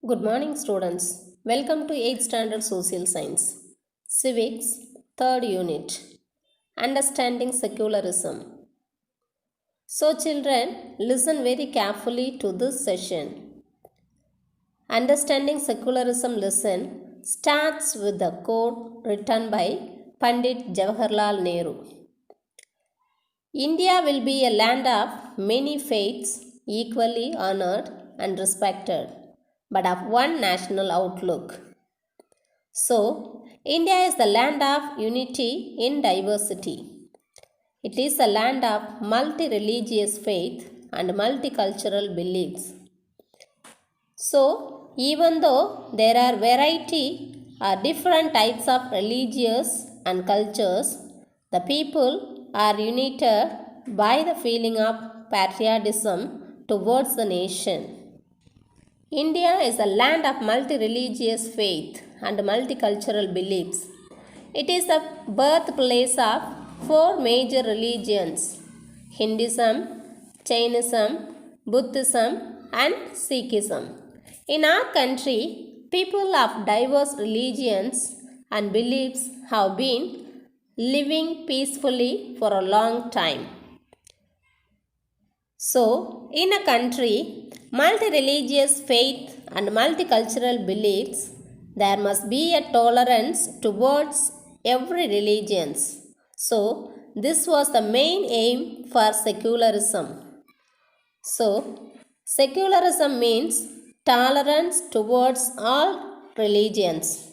Good morning, students. Welcome to 8th Standard Social Science. Civics, 3rd Unit. Understanding Secularism. So, children, listen very carefully to this session. Understanding Secularism lesson starts with the quote written by Pandit Jawaharlal Nehru. India will be a land of many faiths, equally honored and respected, but of one national outlook. So, India is the land of unity in diversity. It is a land of multi religious faith and multicultural beliefs. So, even though there are variety or different types of religions and cultures, the people are united by the feeling of patriotism towards the nation. India is a land of multi-religious faith and multicultural beliefs. It is the birthplace of four major religions: Hinduism, Jainism, Buddhism, and Sikhism. In our country, people of diverse religions and beliefs have been living peacefully for a long time. So, in a country, multi-religious faith and multicultural beliefs, there must be a tolerance towards every religion. So, this was the main aim for secularism. So, secularism means tolerance towards all religions.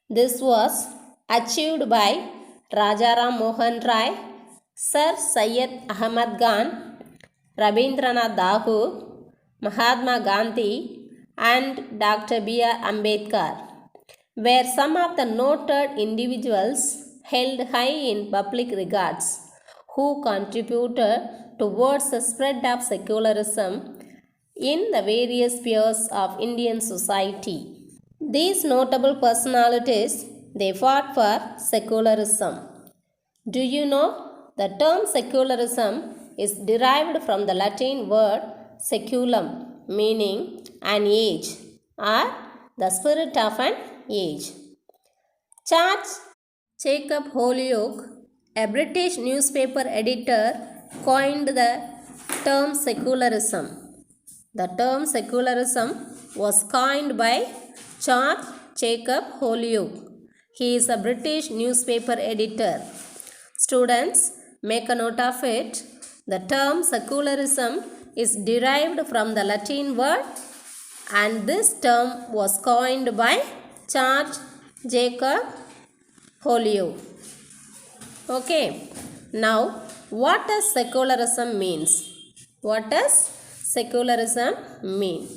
This was achieved by Rajaram Mohan Rai, Sir Syed Ahmad Khan, Rabindranath Tagore, Mahatma Gandhi, and Dr. B.R. Ambedkar were some of the noted individuals held high in public regards who contributed towards the spread of secularism in the various spheres of Indian society. These notable personalities, they fought for secularism. Do you know the term secularism is derived from the Latin word seculum, meaning an age or the spirit of an age. Charles Jacob Holyoake, a British newspaper editor, coined the term secularism. The term secularism was coined by Charles Jacob Holyoake. He is a British newspaper editor. Students, make a note of it. The term secularism is derived from the Latin word, and this term was coined by Charles Jacob Holyoake. Okay, now what does secularism means? What does secularism mean?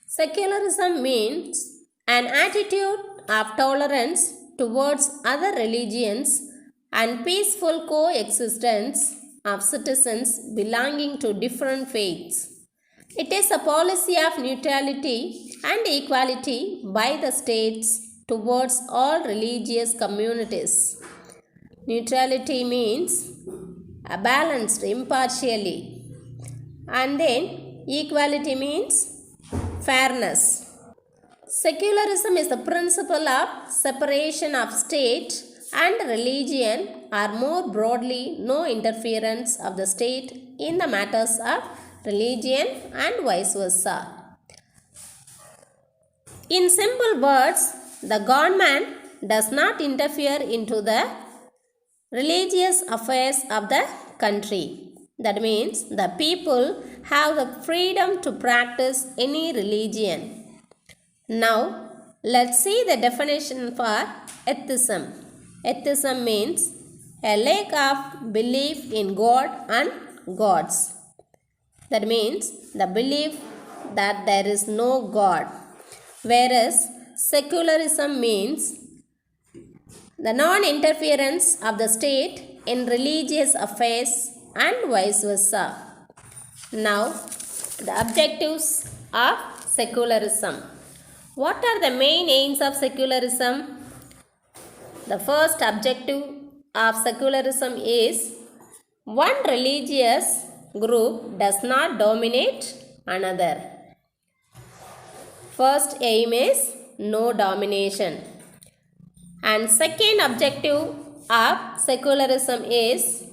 Secularism means an attitude of tolerance towards other religions and peaceful coexistence of citizens belonging to different faiths. It is a policy of neutrality and equality by the states towards all religious communities. Neutrality means a balanced impartially, and then equality means fairness. Secularism is the principle of separation of state and religion, or more broadly, no interference of the state in the matters of religion and vice versa. In simple words, the government does not interfere into the religious affairs of the country. That means the people have the freedom to practice any religion. Now, let's see the definition for atheism. Atheism means a lack of belief in God and gods. That means the belief that there is no God. Whereas secularism means the non-interference of the state in religious affairs and vice versa. Now, the objectives of secularism. What are the main aims of secularism? The first objective of secularism is one religious group does not dominate another. First aim is no domination. And second objective of secularism is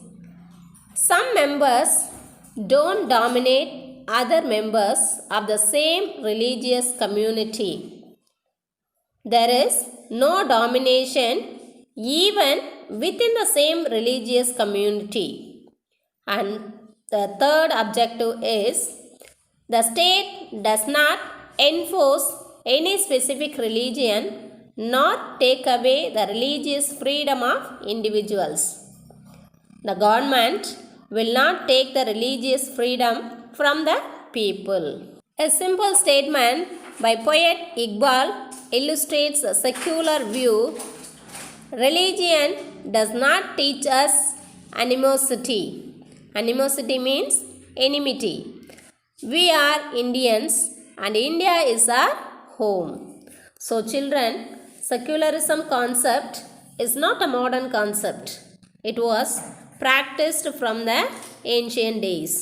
some members don't dominate other members of the same religious community. There is no domination even within the same religious community. And the third objective is the state does not enforce any specific religion nor take away the religious freedom of individuals. The government will not take the religious freedom from the people. A simple statement by poet Iqbal illustrates a secular view. Religion does not teach us animosity. Animosity means enmity. We are Indians and India is our home. So children, secularism concept is not a modern concept. It was practiced from the ancient days.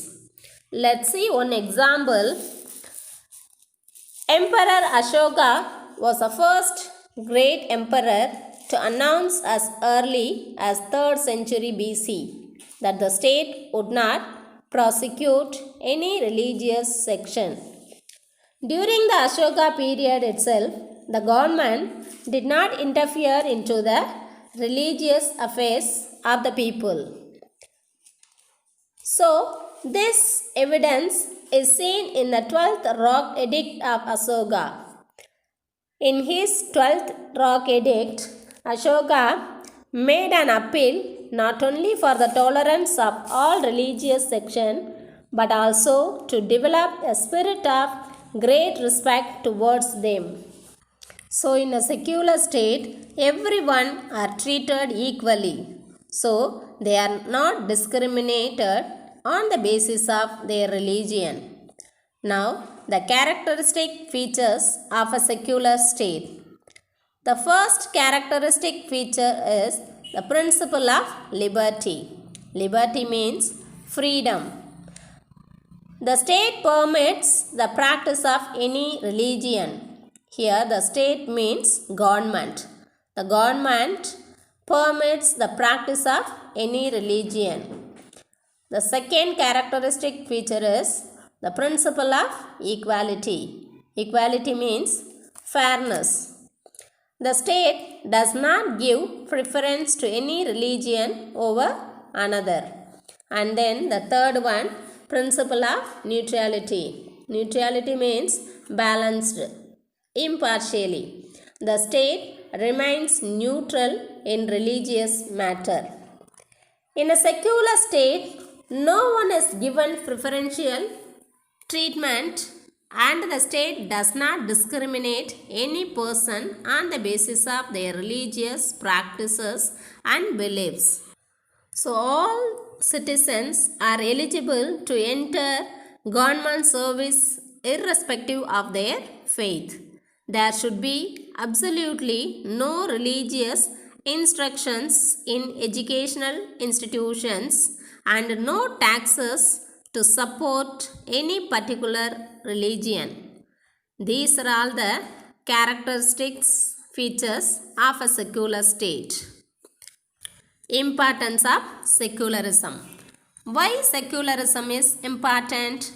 Let's see one example. Emperor Ashoka was the first great emperor to announce as early as 3rd century BC that the state would not prosecute any religious section. During the Ashoka period itself, the government did not interfere into the religious affairs of the people. So, this evidence is seen in the 12th Rock Edict of Ashoka. In his 12th Rock Edict, Ashoka made an appeal not only for the tolerance of all religious sections but also to develop a spirit of great respect towards them. So, in a secular state, everyone are treated equally. So, they are not discriminated on the basis of their religion. Now, the characteristic features of a secular state. The first characteristic feature is the principle of liberty. Liberty means freedom. The state permits the practice of any religion. Here the state means government. The government permits the practice of any religion. The second characteristic feature is the principle of equality. Equality means fairness. The state does not give preference to any religion over another. And then the third one, principle of neutrality. Neutrality means balanced, impartially. The state remains neutral in religious matter. In a secular state, no one is given preferential treatment and the state does not discriminate any person on the basis of their religious practices and beliefs. So all citizens are eligible to enter government service irrespective of their faith. There should be absolutely no religious instructions in educational institutions and no taxes to support any particular religion. These are all the characteristics features of a secular state. Importance of secularism. Why secularism is important?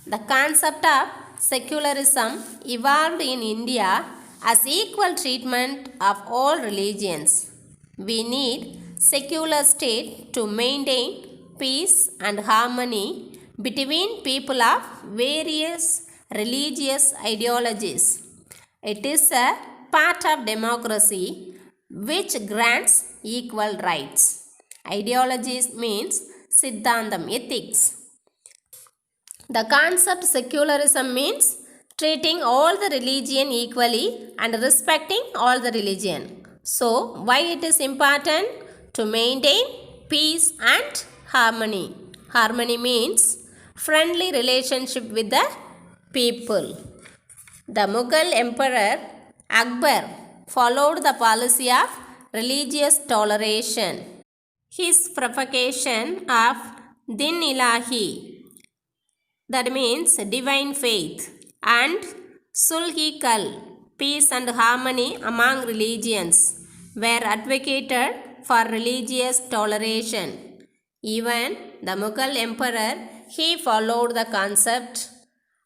The concept of secularism evolved in India as equal treatment of all religions. We need secular state to maintain peace and harmony between people of various religious ideologies. It is a part of democracy which grants equal rights. Ideologies means Siddhantam, ethics. The concept secularism means treating all the religion equally and respecting all the religion. So, why it is important? To maintain peace and harmony. Harmony means friendly relationship with the people. The Mughal Emperor Akbar followed the policy of religious toleration. His propagation of Din Ilahi, that means divine faith, and Sulhikal, peace and harmony among religions, were advocated for religious toleration. Even the Mughal emperor, he followed the concept.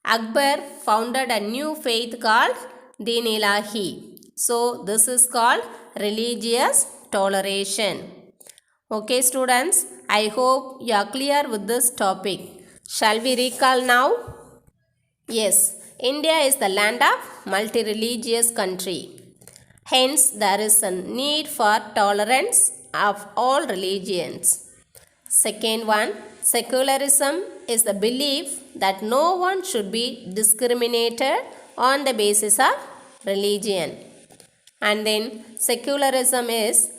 Akbar founded a new faith called Deen-e-Ilahi. So this is called religious toleration. Okay students, I hope you are clear with this topic. Shall we recall now? Yes, India is the land of multi-religious country. Hence, there is a need for tolerance of all religions. Second one, secularism is the belief that no one should be discriminated on the basis of religion. And then secularism is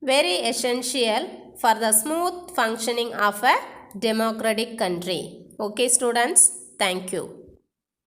very essential for the smooth functioning of a democratic country. Okay students, thank you.